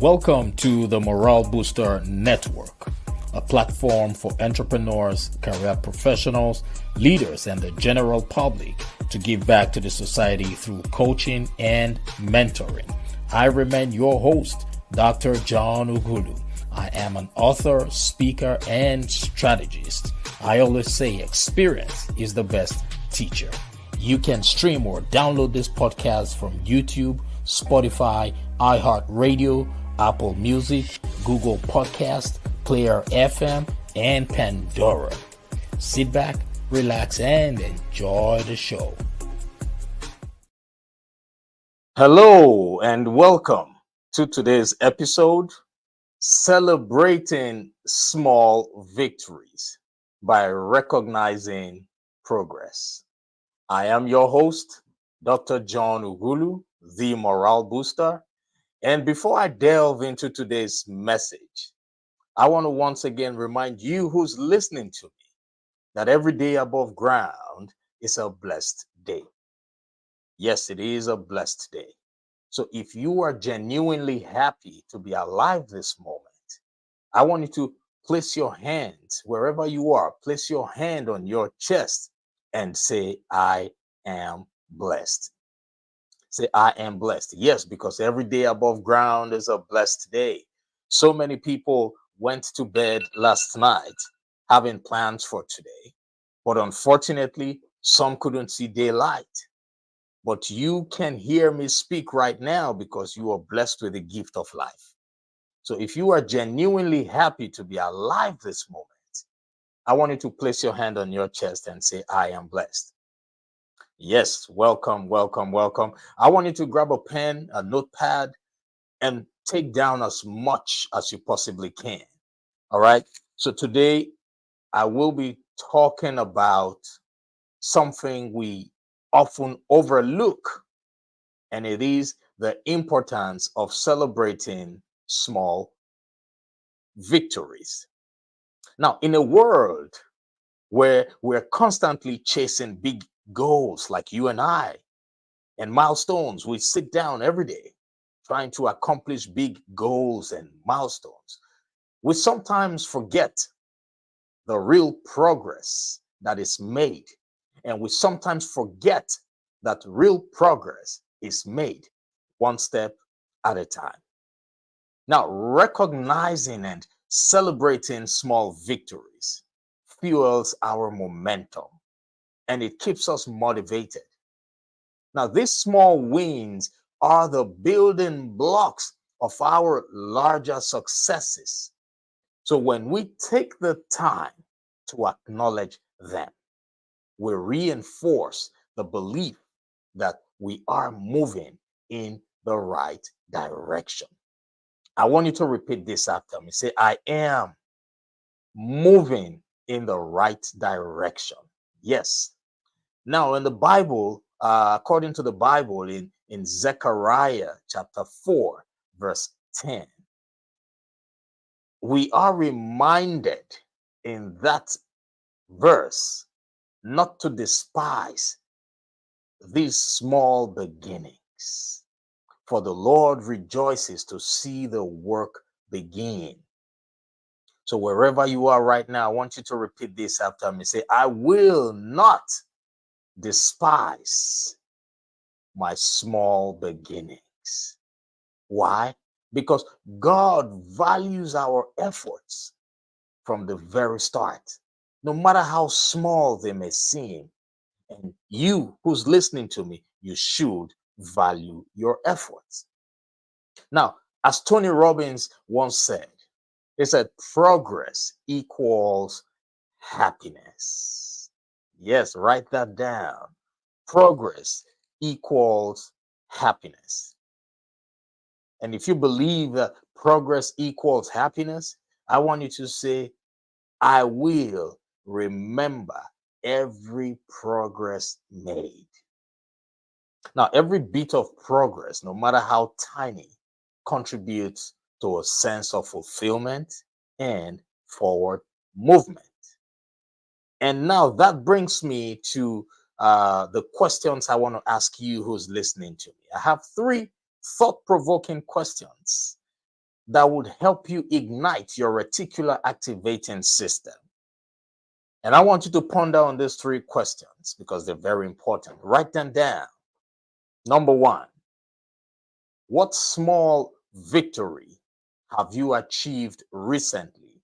Welcome to the Morale Booster Network, a platform for entrepreneurs, career professionals, leaders, and the general public to give back to the society through coaching and mentoring. I remain your host, Dr. John Ugulu. I am an author, speaker, and strategist. I always say experience is the best teacher. You can stream or download this podcast from YouTube, Spotify, iHeartRadio, Apple Music, Google Podcast, Player FM, and Pandora. Sit back, relax, and enjoy the show. Hello, and welcome to today's episode, Celebrating Small Victories by Recognizing Progress. I am your host, Dr. John Ugulu, the Morale Booster. And before I delve into today's message, I want to once again remind you who's listening to me that every day above ground is a blessed day. Yes, it is a blessed day. So if you are genuinely happy to be alive this moment, I want you to place your hands wherever you are, place your hand on your chest and say, I am blessed. Say, I am blessed. Yes, because every day above ground is a blessed day. So many people went to bed last night having plans for today, but unfortunately, some couldn't see daylight. But you can hear me speak right now because you are blessed with the gift of life. So if you are genuinely happy to be alive this moment, I want you to place your hand on your chest and say, I am blessed. Yes, welcome, welcome, welcome. I want you to grab a pen, a notepad, and take down as much as you possibly can. All right. So today I will be talking about something we often overlook, and it is the importance of celebrating small victories. Now, in a world where we're constantly chasing big goals like you and I and milestones, we sit down every day trying to accomplish big goals and milestones. We sometimes forget the real progress that is made, and we sometimes forget that real progress is made one step at a time. Now, recognizing and celebrating small victories fuels our momentum and it keeps us motivated. Now, these small wins are the building blocks of our larger successes. So when we take the time to acknowledge them, we reinforce the belief that we are moving in the right direction. I want you to repeat this after me. Say, I am moving in the right direction. Yes. Now, in the Bible, according to the Bible, in Zechariah chapter 4, verse 10, we are reminded in that verse not to despise these small beginnings, for the Lord rejoices to see the work begin. So wherever you are right now, I want you to repeat this after me. Say, I will not despise my small beginnings. Why? Because God values our efforts from the very start, no matter how small they may seem. And you who's listening to me, you should value your efforts. Now, as Tony Robbins once said, he said, progress equals happiness. Yes, write that down. Progress equals happiness. And if you believe that progress equals happiness, I want you to say, I will remember every progress made. Now, every bit of progress, no matter how tiny, contributes to a sense of fulfillment and forward movement. And now that brings me to the questions I want to ask you who's listening to me. I have three thought-provoking questions that would help you ignite your reticular activating system. And I want you to ponder on these three questions because they're very important. Write them down. Number one, what small victory have you achieved recently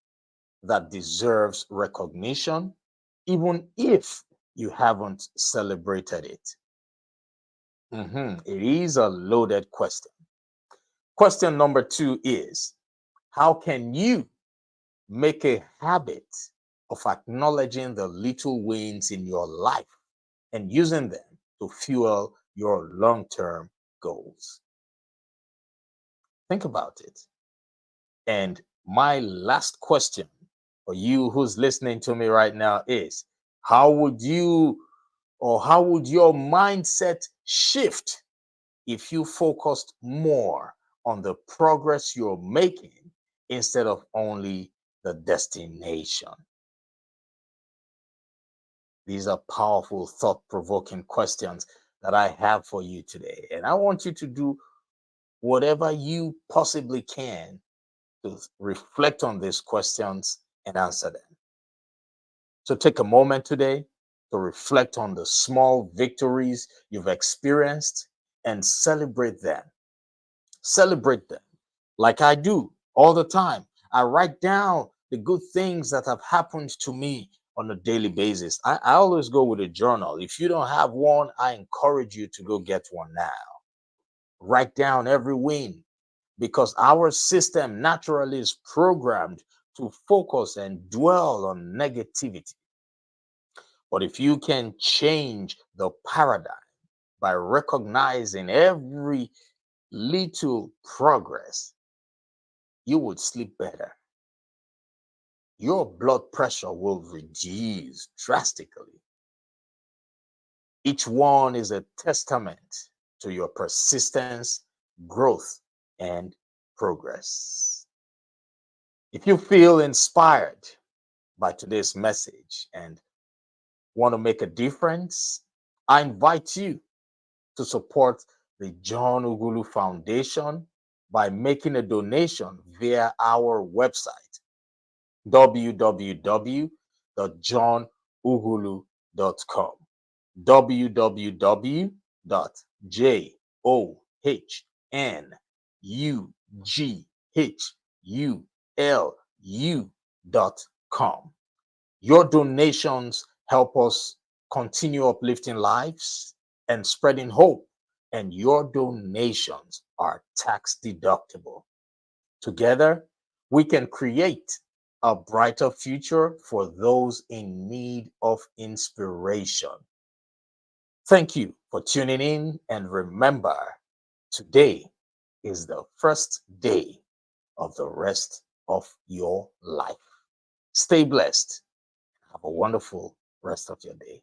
that deserves recognition, even if you haven't celebrated it? It is a loaded question. Question number two is, how can you make a habit of acknowledging the little wins in your life and using them to fuel your long term goals? Think about it. And my last question for you who's listening to me right now is, how would you or how would your mindset shift if you focused more on the progress you're making instead of only the destination? These are powerful, thought provoking questions that I have for you today. And I want you to do whatever you possibly can to reflect on these questions and answer them. So take a moment today to reflect on the small victories you've experienced and celebrate them. Celebrate them like I do all the time. I write down the good things that have happened to me on a daily basis. I always go with a journal. If you don't have one, I encourage you to go get one now. Write down every win because our system naturally is programmed to focus and dwell on negativity. But if you can change the paradigm by recognizing every little progress, you would sleep better. Your blood pressure will reduce drastically. Each one is a testament to your persistence, growth, and progress. If you feel inspired by today's message and want to make a difference, I invite you to support the John Ugulu Foundation by making a donation via our website, www.johnugulu.com. www.johnugulu.com. Your donations help us continue uplifting lives and spreading hope, and your donations are tax deductible. Together, we can create a brighter future for those in need of inspiration. Thank you for tuning in, and remember, today is the first day of the rest of your life. Stay blessed. Have a wonderful rest of your day.